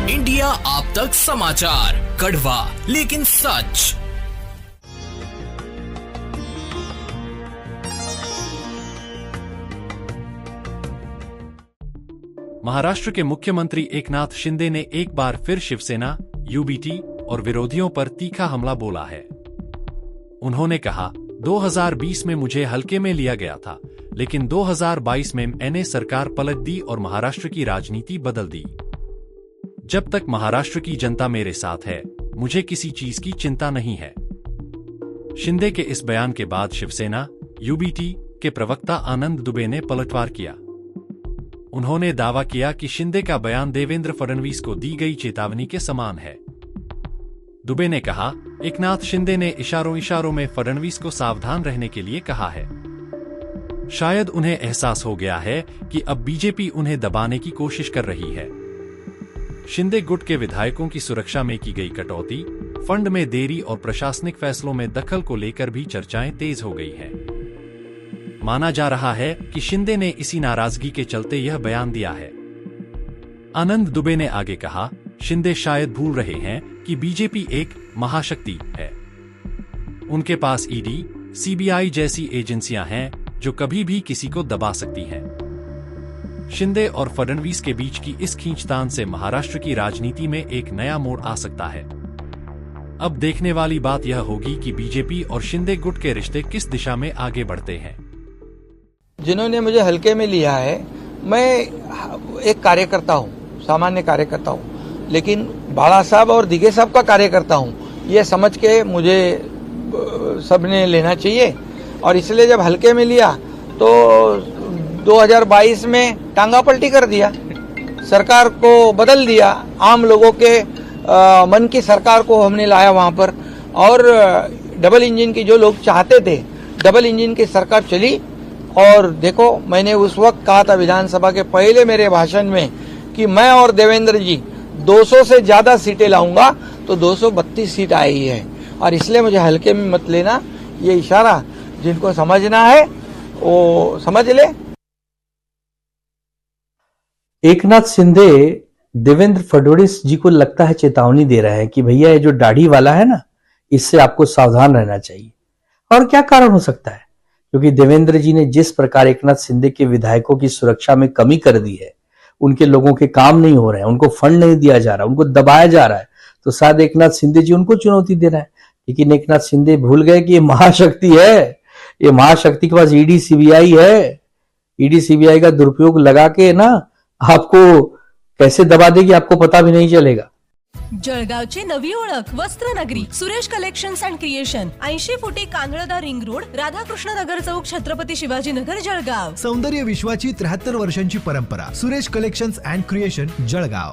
India आप तक समाचार, कड़वा लेकिन सच। महाराष्ट्र के मुख्यमंत्री एकनाथ शिंदे ने एक बार फिर शिवसेना, यूबीटी और विरोधियों पर तीखा हमला बोला है। उन्होंने कहा, 2020 में मुझे हल्के में लिया गया था, लेकिन 2022 में मैंने सरकार पलट दी और महाराष्ट्र की राजनीति बदल दी। जब तक महाराष्ट्र की जनता मेरे साथ है, मुझे किसी चीज की चिंता नहीं है। शिंदे के इस बयान के बाद शिवसेना, यूबीटी के प्रवक्ता आनंद दुबे ने पलटवार किया। उन्होंने दावा किया कि शिंदे का बयान देवेंद्र फडणवीस को दी गई चेतावनी के समान है। दुबे ने कहा, एकनाथ शिंदे ने इशारों में फडणवीस को सावधान रहने के लिए कहा है। शायद उन्हें एहसास हो गया है कि अब बीजेपी उन्हें दबाने की कोशिश कर रही है। शिंदे गुट के विधायकों की सुरक्षा में की गई कटौती, फंड में देरी और प्रशासनिक फैसलों में दखल को लेकर भी चर्चाएं तेज हो गई हैं। माना जा रहा है कि शिंदे ने इसी नाराजगी के चलते यह बयान दिया है। आनंद दुबे ने आगे कहा, शिंदे शायद भूल रहे हैं कि बीजेपी एक महाशक्ति है। उनके पास ईडी, सीबीआई जैसी एजेंसियां हैं जो कभी भी किसी को दबा सकती हैं। शिंदे और फडणवीस के बीच की इस खींचतान से महाराष्ट्र की राजनीति में एक नया मोड़ आ सकता है। अब देखने वाली बात यह होगी कि बीजेपी और शिंदे गुट के रिश्ते किस दिशा में आगे बढ़ते हैं। जिन्होंने मुझे हल्के में लिया है, मैं एक कार्यकर्ता हूँ, सामान्य कार्यकर्ता हूँ, लेकिन बाला साहब और दिगे साहब का कार्यकर्ता हूँ, ये समझ के मुझे सबने लेना चाहिए। और इसलिए जब हल्के में लिया तो 2022 में टांगा पलटी कर दिया, सरकार को बदल दिया, आम लोगों के मन की सरकार को हमने लाया वहां पर। और डबल इंजन की जो लोग चाहते थे, डबल इंजन की सरकार चली। और देखो, मैंने उस वक्त कहा था विधानसभा के पहले मेरे भाषण में कि मैं और देवेंद्र जी 200 से ज्यादा सीटें लाऊंगा, तो 232 सीट आई है। और इसलिए मुझे हल्के में मत लेना, ये इशारा जिनको समझना है वो समझ ले। एकनाथ शिंदे देवेंद्र फडणवीस जी को लगता है चेतावनी दे रहे हैं कि भैया ये जो दाढ़ी वाला है ना, इससे आपको सावधान रहना चाहिए। और क्या कारण हो सकता है? क्योंकि देवेंद्र जी ने जिस प्रकार एकनाथ शिंदे के विधायकों की सुरक्षा में कमी कर दी है, उनके लोगों के काम नहीं हो रहे हैं, उनको फंड नहीं दिया जा रहा, उनको दबाया जा रहा है, तो शायद एकनाथ शिंदे जी उनको चुनौती दे रहे हैं। लेकिन एकनाथ शिंदे भूल गए कि ये महाशक्ति है, ये महाशक्ति के पास ईडी सीबीआई है। ईडी सीबीआई का दुरुपयोग लगा के ना आपको कैसे दबा देगी आपको पता भी नहीं चलेगा। जळगावची नवी ओळख वस्त्रनगरी सुरेश कलेक्शन्स अँड क्रिएशन 80 फुटी कांदळदा रिंग रोड, राधाकृष्ण नगर चौक, छत्रपती शिवाजी नगर, जळगाव। सौंदर्य विश्वाची 73 वर्षांची परंपरा, Suresh collections and creation, Jalgaon.